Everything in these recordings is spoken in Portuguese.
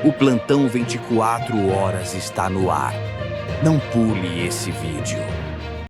O plantão 24 horas está no ar. Não pule esse vídeo.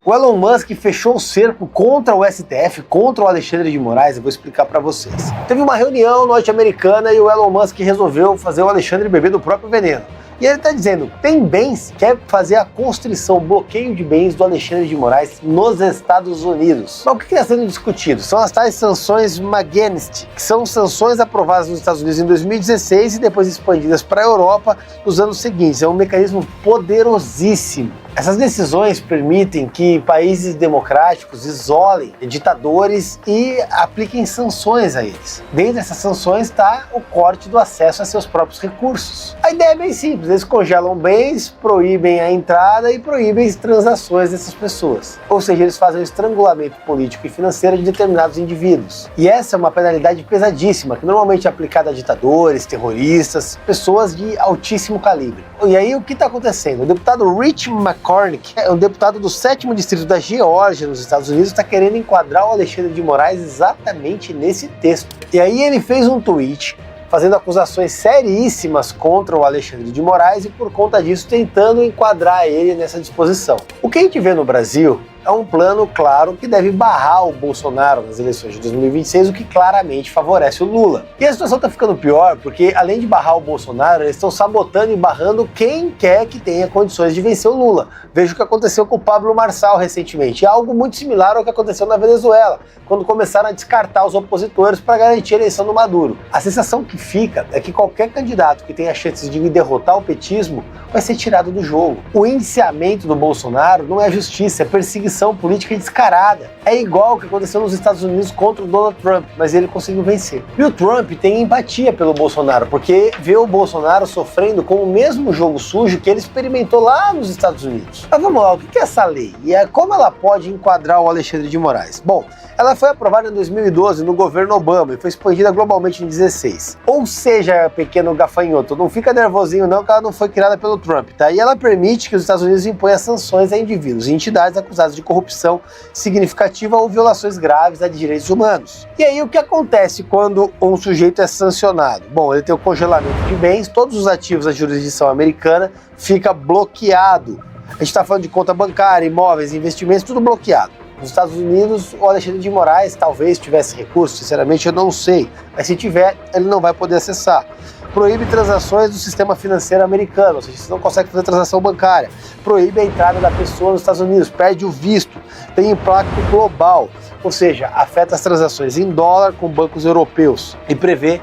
O Elon Musk fechou o cerco contra o STF, contra o Alexandre de Moraes, eu vou explicar para vocês. Teve uma reunião norte-americana e o Elon Musk resolveu fazer o Alexandre beber do próprio veneno. E ele está dizendo, tem bens, quer fazer a constrição, bloqueio de bens do Alexandre de Moraes nos Estados Unidos. Mas o que está sendo discutido? São as tais sanções Magnitsky, que são sanções aprovadas nos Estados Unidos em 2016 e depois expandidas para a Europa nos anos seguintes. É um mecanismo poderosíssimo. Essas decisões permitem que países democráticos isolem ditadores e apliquem sanções a eles. Dentro dessas sanções está o corte do acesso a seus próprios recursos. A ideia é bem simples, eles congelam bens, proíbem a entrada e proíbem as transações dessas pessoas. Ou seja, eles fazem um estrangulamento político e financeiro de determinados indivíduos. E essa é uma penalidade pesadíssima, que normalmente é aplicada a ditadores, terroristas, pessoas de altíssimo calibre. E aí o que está acontecendo? O deputado Rich McCormick, é um deputado do 7º distrito da Geórgia, nos Estados Unidos, está querendo enquadrar o Alexandre de Moraes exatamente nesse texto. E aí ele fez um tweet fazendo acusações seríssimas contra o Alexandre de Moraes e por conta disso tentando enquadrar ele nessa disposição. O que a gente vê no Brasil é um plano claro que deve barrar o Bolsonaro nas eleições de 2026, o que claramente favorece o Lula. E a situação está ficando pior porque, além de barrar o Bolsonaro, eles estão sabotando e barrando quem quer que tenha condições de vencer o Lula. Veja o que aconteceu com o Pablo Marçal recentemente. É algo muito similar ao que aconteceu na Venezuela, quando começaram a descartar os opositores para garantir a eleição do Maduro. A sensação que fica é que qualquer candidato que tenha chances de derrotar o petismo vai ser tirado do jogo. O indiciamento do Bolsonaro não é justiça, é perseguição política descarada. É igual o que aconteceu nos Estados Unidos contra o Donald Trump, mas ele conseguiu vencer. E o Trump tem empatia pelo Bolsonaro, porque vê o Bolsonaro sofrendo com o mesmo jogo sujo que ele experimentou lá nos Estados Unidos. Mas vamos lá, o que é essa lei? E como ela pode enquadrar o Alexandre de Moraes? Bom, ela foi aprovada em 2012 no governo Obama e foi expandida globalmente em 2016. Ou seja, pequeno gafanhoto, não fica nervosinho não, que ela não foi criada pelo Trump, tá? E ela permite que os Estados Unidos imponham sanções a indivíduos e entidades acusados de corrupção significativa ou violações graves a direitos humanos. E aí o que acontece quando um sujeito é sancionado? Bom, ele tem o congelamento de bens, todos os ativos da jurisdição americana fica bloqueado. A gente está falando de conta bancária, imóveis, investimentos, tudo bloqueado. Nos Estados Unidos, o Alexandre de Moraes talvez tivesse recurso, sinceramente eu não sei, mas se tiver, ele não vai poder acessar. Proíbe transações do sistema financeiro americano, ou seja, você não consegue fazer transação bancária. Proíbe a entrada da pessoa nos Estados Unidos, perde o visto, tem impacto global, ou seja, afeta as transações em dólar com bancos europeus e prevê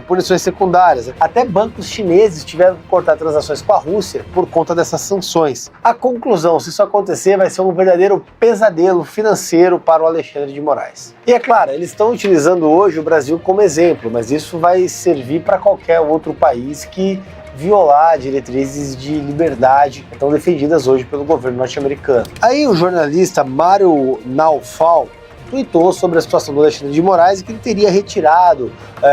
punições secundárias. Até bancos chineses tiveram que cortar transações com a Rússia por conta dessas sanções. A conclusão, se isso acontecer, vai ser um verdadeiro pesadelo financeiro para o Alexandre de Moraes. E é claro, eles estão utilizando hoje o Brasil como exemplo, mas isso vai servir para qualquer outro país que violar diretrizes de liberdade que estão defendidas hoje pelo governo norte-americano. Aí o jornalista Mário Naufal tweetou sobre a situação do Alexandre de Moraes e que ele teria retirado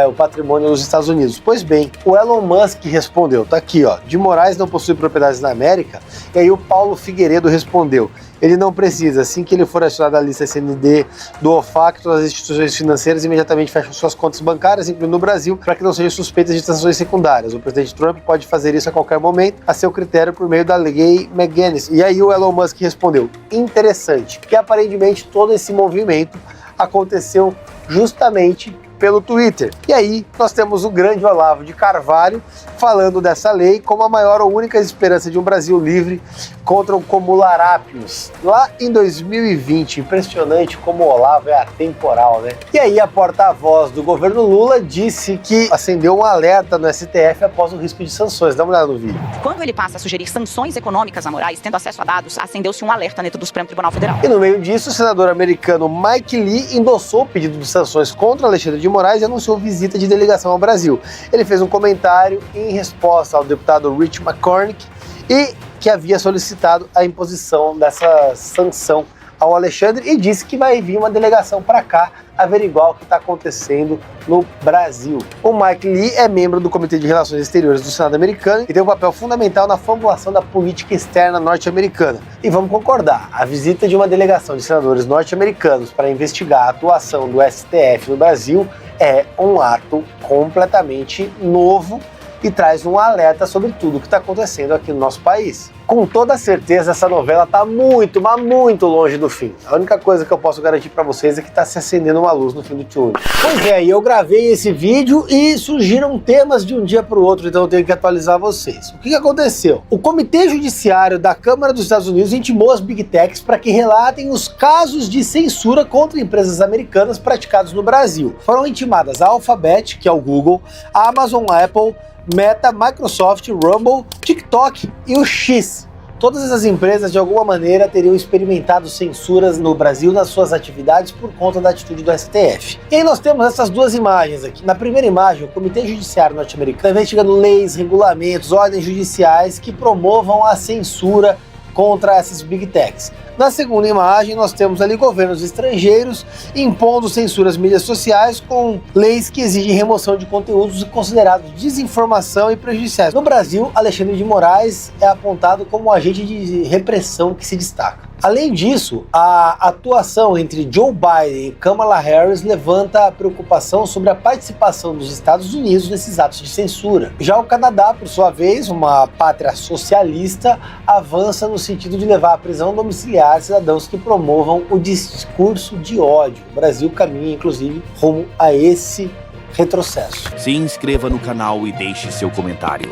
o patrimônio dos Estados Unidos. Pois bem, o Elon Musk respondeu, tá aqui ó, de Moraes não possui propriedades na América, e aí o Paulo Figueiredo respondeu, ele não precisa, assim que ele for adicionado à lista SND do OFAC, todas as instituições financeiras imediatamente fecham suas contas bancárias, incluindo o Brasil, para que não sejam suspeitas de transações secundárias. O presidente Trump pode fazer isso a qualquer momento, a seu critério, por meio da lei Magnitsky. E aí o Elon Musk respondeu, interessante, que aparentemente todo esse movimento aconteceu justamente pelo Twitter. E aí nós temos o grande Olavo de Carvalho falando dessa lei como a maior ou única esperança de um Brasil livre contra o Comularápios. Lá em 2020, impressionante como o Olavo é atemporal, né? E aí a porta-voz do governo Lula disse que acendeu um alerta no STF após o risco de sanções. Dá uma olhada no vídeo. Quando ele passa a sugerir sanções econômicas a Moraes, tendo acesso a dados, acendeu-se um alerta dentro do Supremo Tribunal Federal. E no meio disso, o senador americano Mike Lee endossou o pedido de sanções contra Alexandre de Moraes e anunciou visita de delegação ao Brasil. Ele fez um comentário em resposta ao deputado Rich McCormick e que havia solicitado a imposição dessa sanção ao Alexandre e disse que vai vir uma delegação para cá averiguar o que está acontecendo no Brasil. O Mike Lee é membro do Comitê de Relações Exteriores do Senado americano e tem um papel fundamental na formulação da política externa norte-americana. E vamos concordar, a visita de uma delegação de senadores norte-americanos para investigar a atuação do STF no Brasil é um ato completamente novo e traz um alerta sobre tudo o que está acontecendo aqui no nosso país. Com toda certeza essa novela está muito, mas muito longe do fim. A única coisa que eu posso garantir para vocês é que está se acendendo uma luz no fim do túnel. Pois é, e eu gravei esse vídeo e surgiram temas de um dia para o outro, então eu tenho que atualizar vocês. O que aconteceu? O Comitê Judiciário da Câmara dos Estados Unidos intimou as Big Techs para que relatem os casos de censura contra empresas americanas praticados no Brasil. Foram intimadas a Alphabet, que é o Google, a Amazon, Apple, Meta, Microsoft, Rumble, TikTok e o X. Todas essas empresas, de alguma maneira, teriam experimentado censuras no Brasil nas suas atividades por conta da atitude do STF. E aí nós temos essas duas imagens aqui. Na primeira imagem, o Comitê Judiciário norte-americano investigando leis, regulamentos, ordens judiciais que promovam a censura contra essas Big Techs. Na segunda imagem, nós temos ali governos estrangeiros impondo censura às mídias sociais com leis que exigem remoção de conteúdos considerados desinformação e prejudiciais. No Brasil, Alexandre de Moraes é apontado como um agente de repressão que se destaca. Além disso, a atuação entre Joe Biden e Kamala Harris levanta a preocupação sobre a participação dos Estados Unidos nesses atos de censura. Já o Canadá, por sua vez, uma pátria socialista, avança no sentido de levar à prisão domiciliar cidadãos que promovam o discurso de ódio. O Brasil caminha, inclusive, rumo a esse retrocesso. Se inscreva no canal e deixe seu comentário.